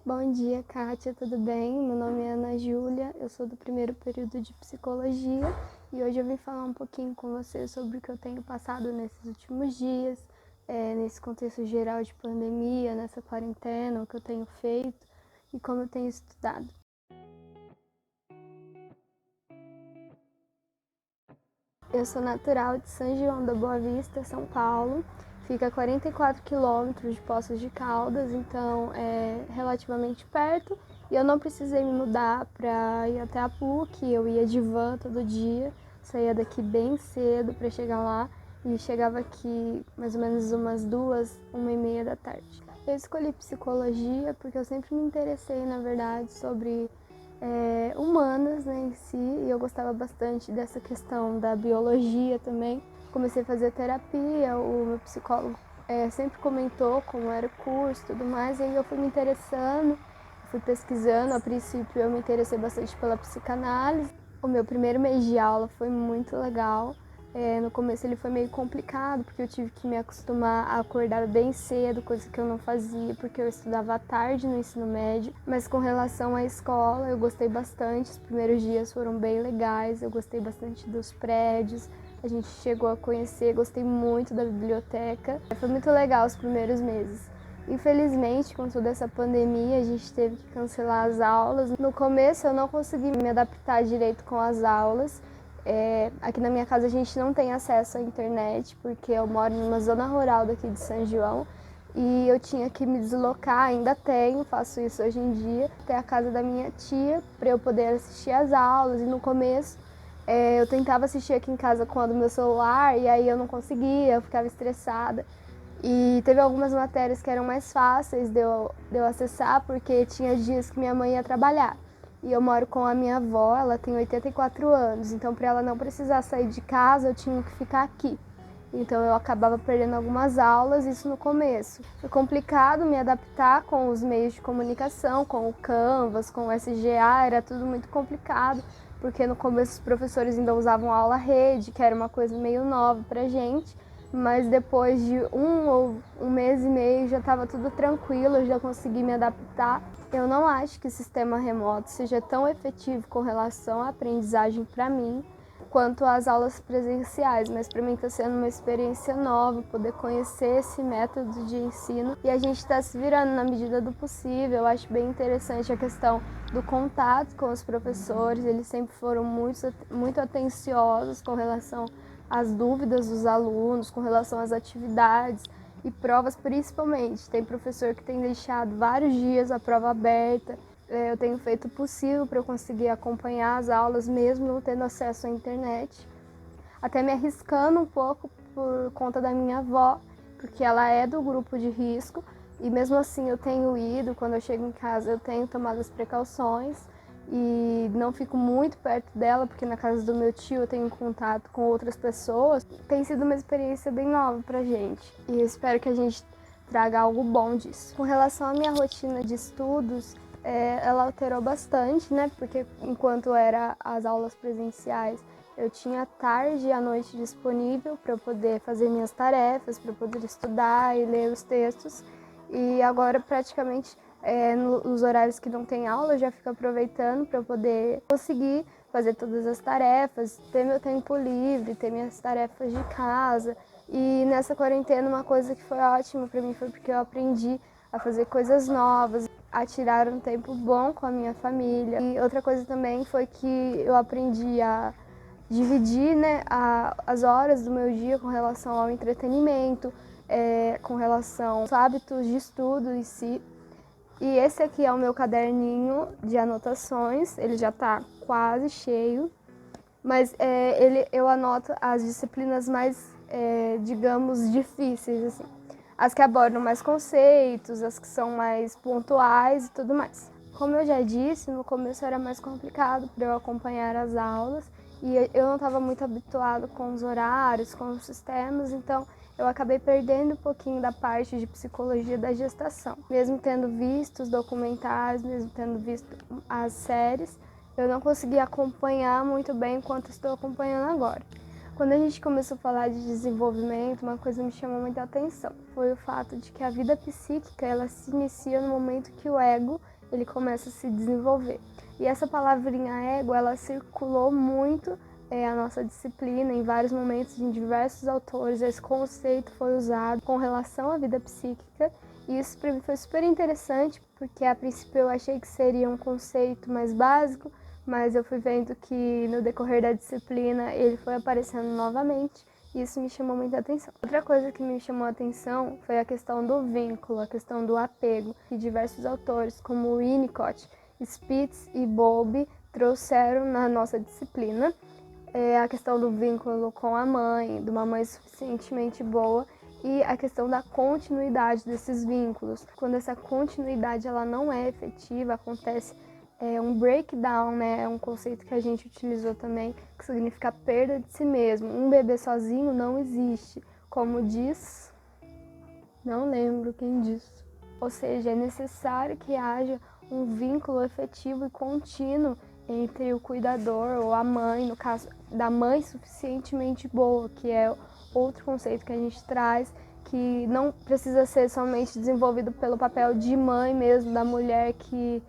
Bom dia, Kátia, tudo bem? Meu nome é Ana Júlia, eu sou do primeiro período de psicologia e hoje eu vim falar um pouquinho com você sobre o que eu tenho passado nesses últimos dias, nesse contexto geral de pandemia, nessa quarentena, o que eu tenho feito e como eu tenho estudado. Eu sou natural de São João da Boa Vista, São Paulo. Fica a 44 quilômetros de Poços de Caldas, então é relativamente perto. E eu não precisei me mudar para ir até a PUC, eu ia de van todo dia, saía daqui bem cedo para chegar lá e chegava aqui mais ou menos umas 2, 1h30 da tarde. Eu escolhi psicologia porque eu sempre me interessei, na verdade, sobre humanas, né, em si, e eu gostava bastante dessa questão da biologia também. Comecei a fazer terapia, o meu psicólogo sempre comentou como era o curso e tudo mais, e aí eu fui me interessando, fui pesquisando. A princípio eu me interessei bastante pela psicanálise. O meu primeiro mês de aula foi muito legal. No começo ele foi meio complicado, porque eu tive que me acostumar a acordar bem cedo, coisa que eu não fazia, porque eu estudava à tarde no ensino médio. Mas com relação à escola, eu gostei bastante, os primeiros dias foram bem legais, eu gostei bastante dos prédios, a gente chegou a conhecer, gostei muito da biblioteca. Foi muito legal os primeiros meses. Infelizmente, com toda essa pandemia, a gente teve que cancelar as aulas. No começo eu não consegui me adaptar direito com as aulas. Aqui na minha casa a gente não tem acesso à internet, porque eu moro numa zona rural daqui de São João e eu tinha que me deslocar, ainda tenho, faço isso hoje em dia, até a casa da minha tia para eu poder assistir às aulas. E no começo eu tentava assistir aqui em casa com o meu celular e aí eu não conseguia, eu ficava estressada. E teve algumas matérias que eram mais fáceis de eu acessar, porque tinha dias que minha mãe ia trabalhar. E eu moro com a minha avó, ela tem 84 anos, então para ela não precisar sair de casa, eu tinha que ficar aqui. Então eu acabava perdendo algumas aulas, isso no começo. Foi complicado me adaptar com os meios de comunicação, com o Canvas, com o SGA, era tudo muito complicado, porque no começo os professores ainda usavam aula rede, que era uma coisa meio nova pra gente. Mas depois de um mês e meio já estava tudo tranquilo, eu já consegui me adaptar. Eu não acho que o sistema remoto seja tão efetivo com relação à aprendizagem para mim quanto às aulas presenciais, mas para mim está sendo uma experiência nova, poder conhecer esse método de ensino e a gente está se virando na medida do possível. Eu acho bem interessante a questão do contato com os professores, eles sempre foram muito atenciosos com relação às dúvidas dos alunos, com relação às atividades e provas principalmente. Tem professor que tem deixado vários dias a prova aberta. Eu tenho feito o possível para eu conseguir acompanhar as aulas mesmo não tendo acesso à internet. Até me arriscando um pouco por conta da minha avó, porque ela é do grupo de risco e mesmo assim eu tenho ido, quando eu chego em casa eu tenho tomado as precauções e não fico muito perto dela, porque na casa do meu tio eu tenho contato com outras pessoas. Tem sido uma experiência bem nova pra gente e eu espero que a gente traga algo bom disso. Com relação à minha rotina de estudos, ela alterou bastante, né? Porque enquanto era as aulas presenciais, eu tinha a tarde e a noite disponível para eu poder fazer minhas tarefas, para eu poder estudar e ler os textos. E agora, praticamente, nos horários que não tem aula, eu já fico aproveitando para eu poder conseguir fazer todas as tarefas, ter meu tempo livre, ter minhas tarefas de casa. E nessa quarentena, uma coisa que foi ótima para mim foi porque eu aprendi a fazer coisas novas, a tirar um tempo bom com a minha família. E outra coisa também foi que eu aprendi a dividir, né, as horas do meu dia com relação ao entretenimento, com relação aos hábitos de estudo em si. E esse aqui é o meu caderninho de anotações, ele já está quase cheio, mas eu anoto as disciplinas mais, digamos, difíceis, assim. As que abordam mais conceitos, as que são mais pontuais e tudo mais. Como eu já disse, no começo era mais complicado para eu acompanhar as aulas e eu não estava muito habituado com os horários, com os sistemas, então eu acabei perdendo um pouquinho da parte de psicologia da gestação. Mesmo tendo visto os documentários, mesmo tendo visto as séries, eu não consegui acompanhar muito bem enquanto estou acompanhando agora. Quando a gente começou a falar de desenvolvimento, uma coisa me chamou muita atenção. Foi o fato de que a vida psíquica, ela se inicia no momento que o ego, ele começa a se desenvolver. E essa palavrinha ego, ela circulou muito a nossa disciplina, em vários momentos, em diversos autores, esse conceito foi usado com relação à vida psíquica. E isso para mim foi super interessante, porque a princípio eu achei que seria um conceito mais básico, mas eu fui vendo que no decorrer da disciplina ele foi aparecendo novamente e isso me chamou muita atenção. Outra coisa que me chamou a atenção foi a questão do vínculo, a questão do apego, que diversos autores como Winnicott, Spitz e Bowlby trouxeram na nossa disciplina. A questão do vínculo com a mãe, de uma mãe suficientemente boa, e a questão da continuidade desses vínculos. Quando essa continuidade ela não é efetiva, acontece um breakdown, né? É um conceito que a gente utilizou também, que significa perda de si mesmo. Um bebê sozinho não existe, como diz, não lembro quem disse. Ou seja, é necessário que haja um vínculo efetivo e contínuo entre o cuidador ou a mãe, no caso da mãe suficientemente boa, que é outro conceito que a gente traz, que não precisa ser somente desenvolvido pelo papel de mãe mesmo, da mulher que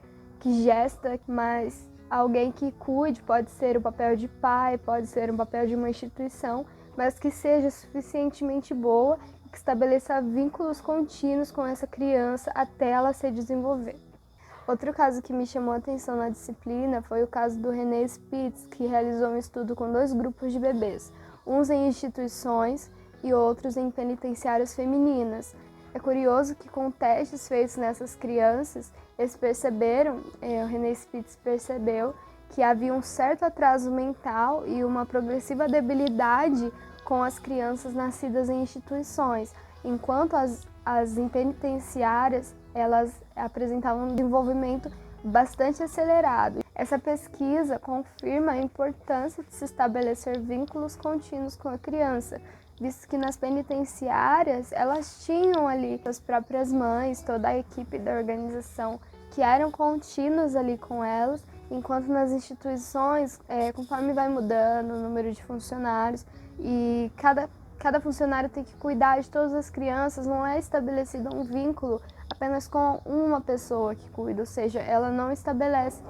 gesta, mas alguém que cuide, pode ser o papel de pai, pode ser um papel de uma instituição, mas que seja suficientemente boa e que estabeleça vínculos contínuos com essa criança até ela se desenvolver. Outro caso que me chamou a atenção na disciplina foi o caso do René Spitz, que realizou um estudo com 2 grupos de bebês, uns em instituições e outros em penitenciárias femininas. É curioso que com testes feitos nessas crianças, eles perceberam, o René Spitz percebeu, que havia um certo atraso mental e uma progressiva debilidade com as crianças nascidas em instituições, enquanto as em penitenciárias, elas apresentavam um desenvolvimento bastante acelerado. Essa pesquisa confirma a importância de se estabelecer vínculos contínuos com a criança, visto que nas penitenciárias elas tinham ali as próprias mães, toda a equipe da organização, que eram contínuas ali com elas, enquanto nas instituições, conforme vai mudando o número de funcionários e cada funcionário tem que cuidar de todas as crianças, não é estabelecido um vínculo apenas com uma pessoa que cuida, ou seja, ela não estabelece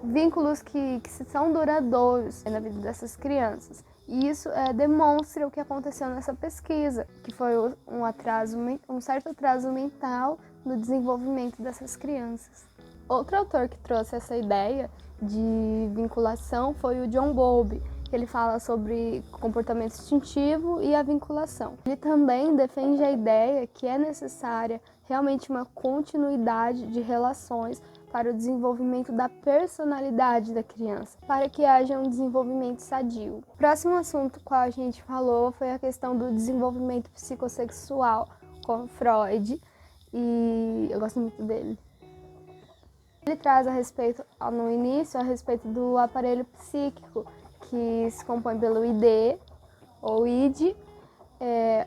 vínculos que são duradouros na vida dessas crianças. E isso demonstra o que aconteceu nessa pesquisa, que foi um certo atraso mental no desenvolvimento dessas crianças. Outro autor que trouxe essa ideia de vinculação foi o John Bowlby, que ele fala sobre comportamento instintivo e a vinculação. Ele também defende a ideia que é necessária realmente uma continuidade de relações para o desenvolvimento da personalidade da criança, para que haja um desenvolvimento sadio. O próximo assunto qual a gente falou foi a questão do desenvolvimento psicossexual com Freud, e eu gosto muito dele. Ele traz no início a respeito do aparelho psíquico, que se compõe pelo ID, ou id,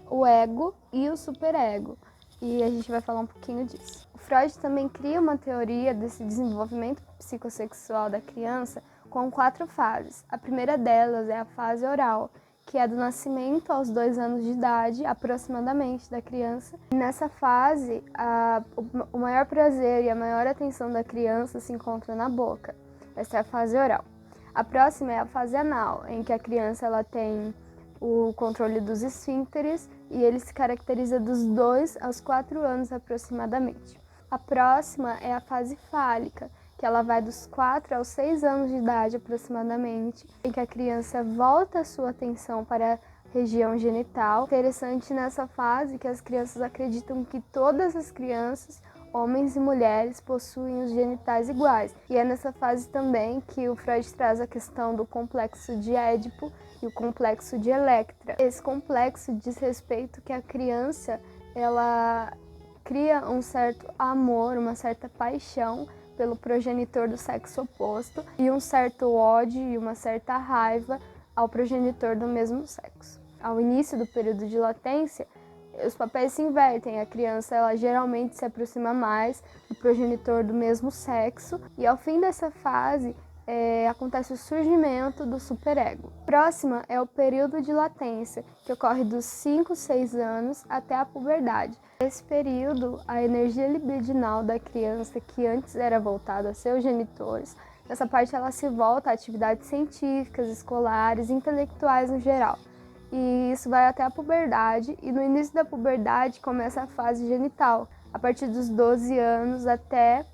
o ego e o superego. E a gente vai falar um pouquinho disso. O Freud também cria uma teoria desse desenvolvimento psicossexual da criança com 4 fases. A primeira delas é a fase oral, que é do nascimento aos 2 anos de idade, aproximadamente, da criança. E nessa fase, o maior prazer e a maior atenção da criança se encontra na boca. Essa é a fase oral. A próxima é a fase anal, em que a criança ela tem o controle dos esfíncteres e ele se caracteriza dos 2 aos 4 anos aproximadamente. A próxima é a fase fálica, que ela vai dos 4 aos 6 anos de idade aproximadamente, em que a criança volta a sua atenção para a região genital. Interessante nessa fase que as crianças acreditam que todas as crianças, homens e mulheres, possuem os genitais iguais. E é nessa fase também que o Freud traz a questão do complexo de Édipo e o complexo de Electra. Esse complexo diz respeito que a criança ela cria um certo amor, uma certa paixão pelo progenitor do sexo oposto e um certo ódio e uma certa raiva ao progenitor do mesmo sexo. Ao início do período de latência, os papéis se invertem. A criança ela geralmente se aproxima mais do progenitor do mesmo sexo e ao fim dessa fase acontece o surgimento do superego. Próxima é o período de latência, que ocorre dos 5, 6 anos até a puberdade. Nesse período, a energia libidinal da criança, que antes era voltada a seus genitores, nessa parte ela se volta a atividades científicas, escolares, intelectuais no geral. E isso vai até a puberdade, e no início da puberdade começa a fase genital, a partir dos 12 anos até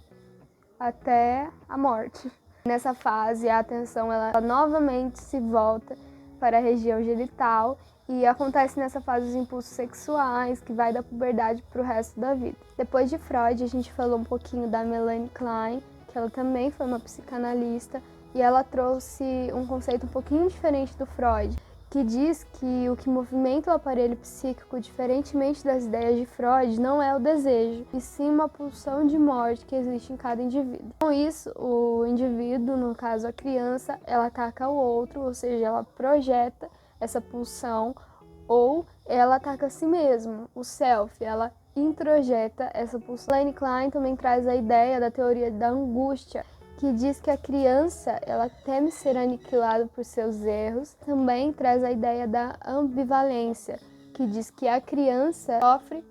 a morte. Nessa fase, a atenção ela novamente se volta para a região genital e acontece nessa fase os impulsos sexuais, que vai da puberdade para o resto da vida. Depois de Freud, a gente falou um pouquinho da Melanie Klein, que ela também foi uma psicanalista, e ela trouxe um conceito um pouquinho diferente do Freud, que diz que o que movimenta o aparelho psíquico, diferentemente das ideias de Freud, não é o desejo, e sim uma pulsão de morte que existe em cada indivíduo. Com isso, o indivíduo, no caso a criança, ela ataca o outro, ou seja, ela projeta essa pulsão, ou ela ataca a si mesmo, o self, ela introjeta essa pulsão. Melanie Klein também traz a ideia da teoria da angústia, que diz que a criança ela teme ser aniquilada por seus erros. Também traz a ideia da ambivalência, que diz que a criança sofre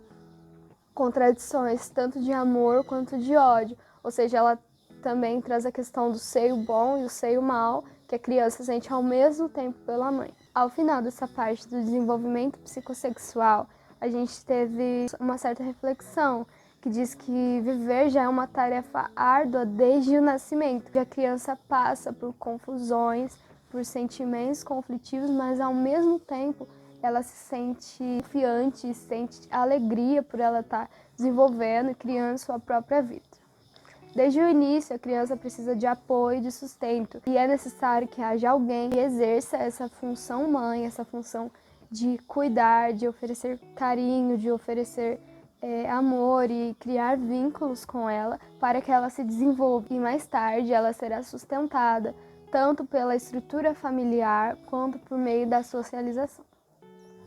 contradições tanto de amor quanto de ódio, ou seja, ela também traz a questão do seio bom e o seio mal, que a criança sente ao mesmo tempo pela mãe. Ao final dessa parte do desenvolvimento psicossexual, a gente teve uma certa reflexão, que diz que viver já é uma tarefa árdua desde o nascimento, que a criança passa por confusões, por sentimentos conflitivos, mas ao mesmo tempo ela se sente confiante, sente alegria por ela estar desenvolvendo e criando sua própria vida. Desde o início, a criança precisa de apoio e de sustento, e é necessário que haja alguém que exerça essa função mãe, essa função de cuidar, de oferecer carinho, de oferecer amor e criar vínculos com ela para que ela se desenvolva. E mais tarde ela será sustentada tanto pela estrutura familiar quanto por meio da socialização.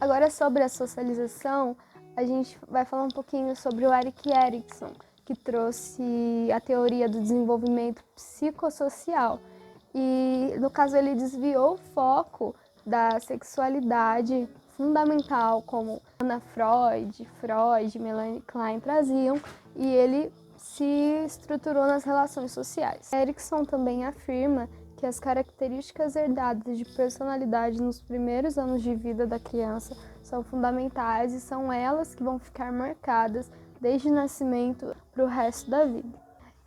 Agora, sobre a socialização, a gente vai falar um pouquinho sobre o Erik Erikson, que trouxe a teoria do desenvolvimento psicossocial. E, no caso, ele desviou o foco da sexualidade fundamental, como Anna Freud, Melanie Klein traziam, e ele se estruturou nas relações sociais. Erikson também afirma que as características herdadas de personalidade nos primeiros anos de vida da criança são fundamentais e são elas que vão ficar marcadas desde o nascimento para o resto da vida.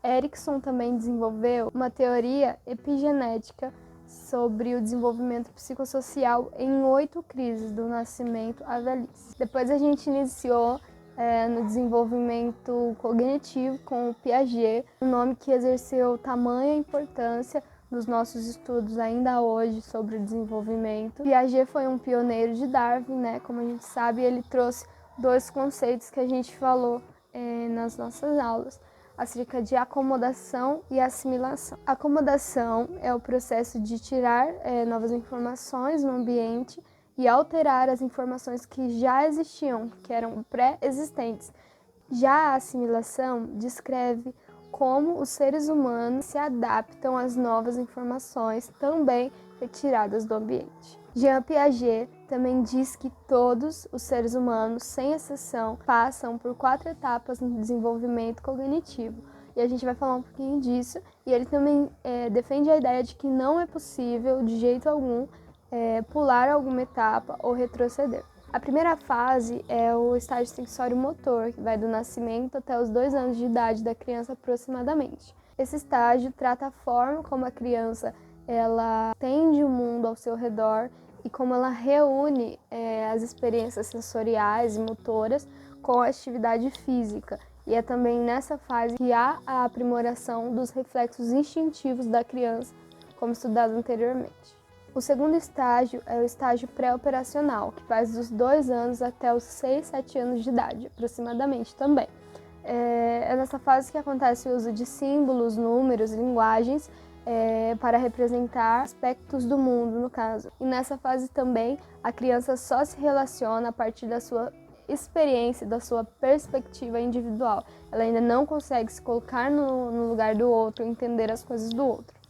Erikson também desenvolveu uma teoria epigenética sobre o desenvolvimento psicossocial em 8 crises, do nascimento à velhice. Depois a gente iniciou no desenvolvimento cognitivo com o Piaget, um nome que exerceu tamanha importância nos nossos estudos ainda hoje sobre o desenvolvimento. Piaget foi um pioneiro de Darwin, né? Como a gente sabe, ele trouxe 2 conceitos que a gente falou nas nossas aulas, acerca de acomodação e assimilação. Acomodação é o processo de tirar novas informações no ambiente e alterar as informações que já existiam, que eram pré-existentes. Já a assimilação descreve como os seres humanos se adaptam às novas informações também retiradas do ambiente. Jean Piaget também diz que todos os seres humanos, sem exceção, passam por 4 etapas no desenvolvimento cognitivo. E a gente vai falar um pouquinho disso. E ele também defende a ideia de que não é possível, de jeito algum, pular alguma etapa ou retroceder. A primeira fase é o estágio sensório-motor, que vai do nascimento até os 2 anos de idade da criança aproximadamente. Esse estágio trata a forma como a criança ela entende o mundo ao seu redor e como ela reúne as experiências sensoriais e motoras com a atividade física. E é também nessa fase que há a aprimoração dos reflexos instintivos da criança, como estudado anteriormente. O segundo estágio é o estágio pré-operacional, que vai dos 2 anos até os 6, 7 anos de idade, aproximadamente também. É nessa fase que acontece o uso de símbolos, números, linguagens, para representar aspectos do mundo, no caso. E nessa fase também, a criança só se relaciona a partir da sua experiência, da sua perspectiva individual. Ela ainda não consegue se colocar no lugar do outro, entender as coisas do outro.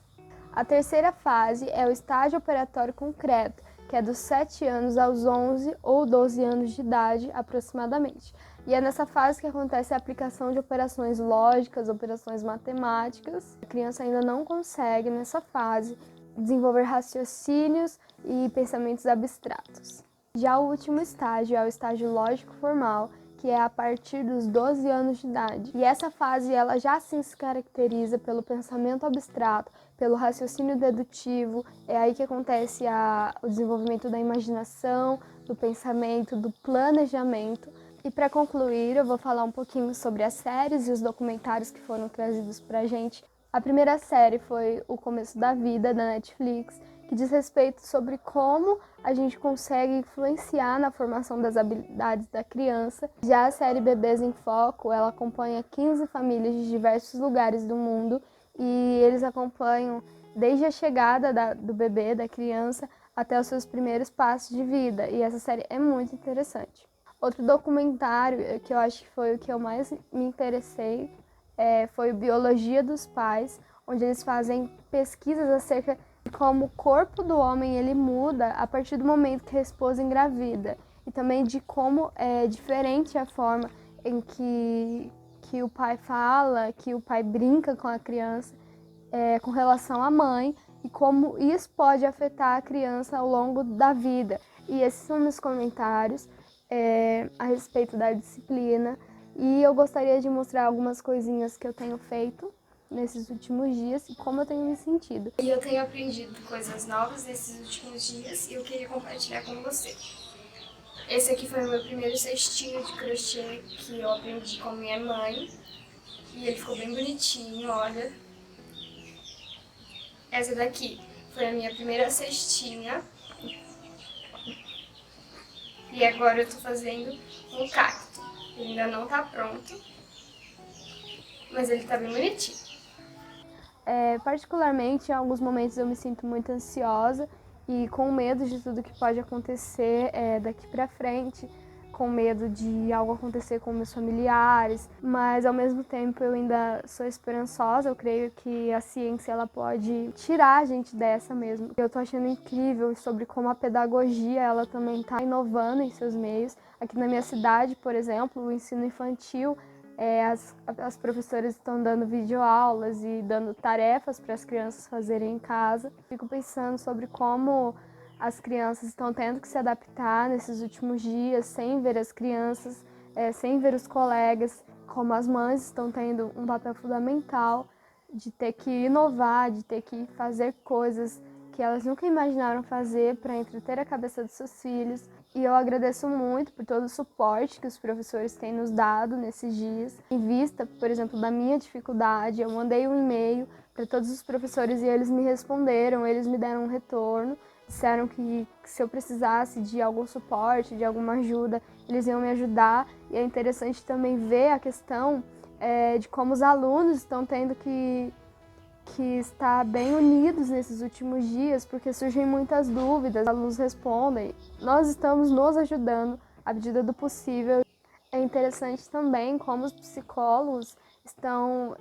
A terceira fase é o estágio operatório concreto, que é dos 7 anos aos 11 ou 12 anos de idade, aproximadamente. E é nessa fase que acontece a aplicação de operações lógicas, operações matemáticas. A criança ainda não consegue, nessa fase, desenvolver raciocínios e pensamentos abstratos. Já o último estágio é o estágio lógico formal, que é a partir dos 12 anos de idade. E essa fase ela já sim se caracteriza pelo pensamento abstrato, pelo raciocínio dedutivo. É aí que acontece o desenvolvimento da imaginação, do pensamento, do planejamento. E para concluir, eu vou falar um pouquinho sobre as séries e os documentários que foram trazidos para a gente. A primeira série foi O Começo da Vida, da Netflix, que diz respeito sobre como a gente consegue influenciar na formação das habilidades da criança. Já a série Bebês em Foco, ela acompanha 15 famílias de diversos lugares do mundo e eles acompanham desde a chegada do bebê, da criança, até os seus primeiros passos de vida. E essa série é muito interessante. Outro documentário que eu acho que foi o que eu mais me interessei foi o Biologia dos Pais, onde eles fazem pesquisas acerca de como o corpo do homem ele muda a partir do momento que a esposa engravida e também de como é diferente a forma em que o pai fala, que o pai brinca com a criança com relação à mãe e como isso pode afetar a criança ao longo da vida. E esses são meus comentários a respeito da disciplina. E eu gostaria de mostrar algumas coisinhas que eu tenho feito nesses últimos dias e como eu tenho me sentido. E eu tenho aprendido coisas novas nesses últimos dias e eu queria compartilhar com você. Esse aqui foi o meu primeiro cestinho de crochê que eu aprendi com minha mãe. E ele ficou bem bonitinho, olha. Essa daqui foi a minha primeira cestinha. E agora eu tô fazendo um cacto. Ele ainda não tá pronto, mas ele tá bem bonitinho. Particularmente, em alguns momentos eu me sinto muito ansiosa e com medo de tudo que pode acontecer daqui pra frente, com medo de algo acontecer com meus familiares, mas ao mesmo tempo eu ainda sou esperançosa. Eu creio que a ciência ela pode tirar a gente dessa mesmo. Eu tô achando incrível sobre como a pedagogia ela também está inovando em seus meios. Aqui na minha cidade, por exemplo, o ensino infantil, as professoras estão dando videoaulas e dando tarefas para as crianças fazerem em casa. Fico pensando sobre como as crianças estão tendo que se adaptar nesses últimos dias, sem ver as crianças, sem ver os colegas, como as mães estão tendo um papel fundamental de ter que inovar, de ter que fazer coisas que elas nunca imaginaram fazer para entreter a cabeça dos seus filhos. E eu agradeço muito por todo o suporte que os professores têm nos dado nesses dias. Em vista, por exemplo, da minha dificuldade, eu mandei um e-mail para todos os professores e eles me responderam, eles me deram um retorno. Disseram que se eu precisasse de algum suporte, de alguma ajuda, eles iam me ajudar. E é interessante também ver a questão de como os alunos estão tendo que estar bem unidos nesses últimos dias, porque surgem muitas dúvidas, os alunos respondem. Nós estamos nos ajudando à medida do possível. É interessante também como os psicólogos estão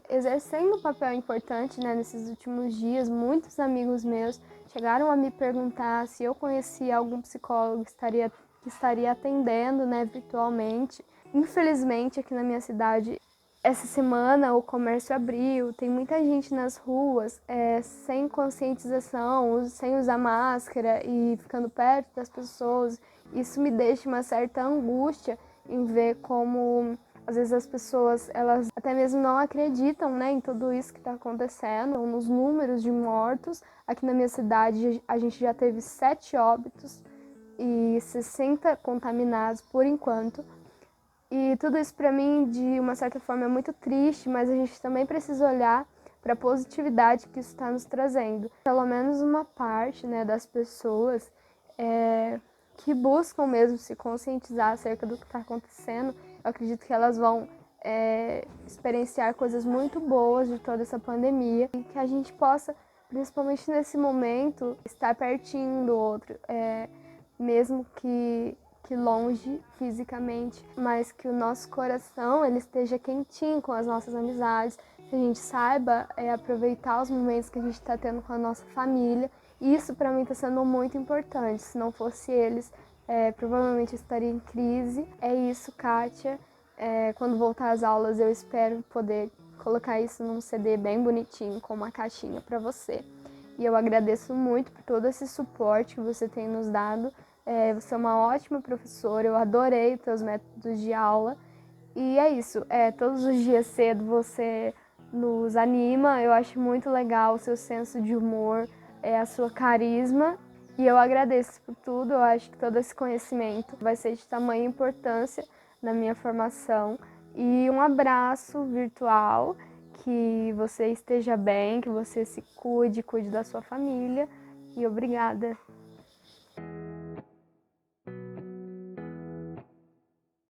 exercendo um papel importante, né, nesses últimos dias. Muitos amigos meus chegaram a me perguntar se eu conhecia algum psicólogo que estaria atendendo, né, virtualmente. Infelizmente, aqui na minha cidade, essa semana o comércio abriu, tem muita gente nas ruas sem conscientização, sem usar máscara e ficando perto das pessoas. Isso me deixa uma certa angústia em ver como às vezes as pessoas elas até mesmo não acreditam, né, em tudo isso que está acontecendo, nos números de mortos. Aqui na minha cidade a gente já teve 7 óbitos e 60 contaminados por enquanto. E tudo isso para mim, de uma certa forma, é muito triste, mas a gente também precisa olhar para a positividade que isso está nos trazendo. Pelo menos uma parte, né, das pessoas que buscam mesmo se conscientizar acerca do que está acontecendo, eu acredito que elas vão experienciar coisas muito boas de toda essa pandemia e que a gente possa, principalmente nesse momento, estar pertinho do outro, mesmo que longe fisicamente, mas que o nosso coração ele esteja quentinho com as nossas amizades, que a gente saiba aproveitar os momentos que a gente está tendo com a nossa família. E isso para mim está sendo muito importante. Se não fosse eles, provavelmente eu estaria em crise. É isso, Kátia. Quando voltar às aulas, eu espero poder colocar isso num CD bem bonitinho, com uma caixinha para você. E eu agradeço muito por todo esse suporte que você tem nos dado. Você é uma ótima professora, eu adorei os teus métodos de aula. E é isso, todos os dias cedo você nos anima, eu acho muito legal o seu senso de humor, a sua carisma. E eu agradeço por tudo, eu acho que todo esse conhecimento vai ser de tamanha importância na minha formação. E um abraço virtual, que você esteja bem, que você se cuide da sua família. E obrigada.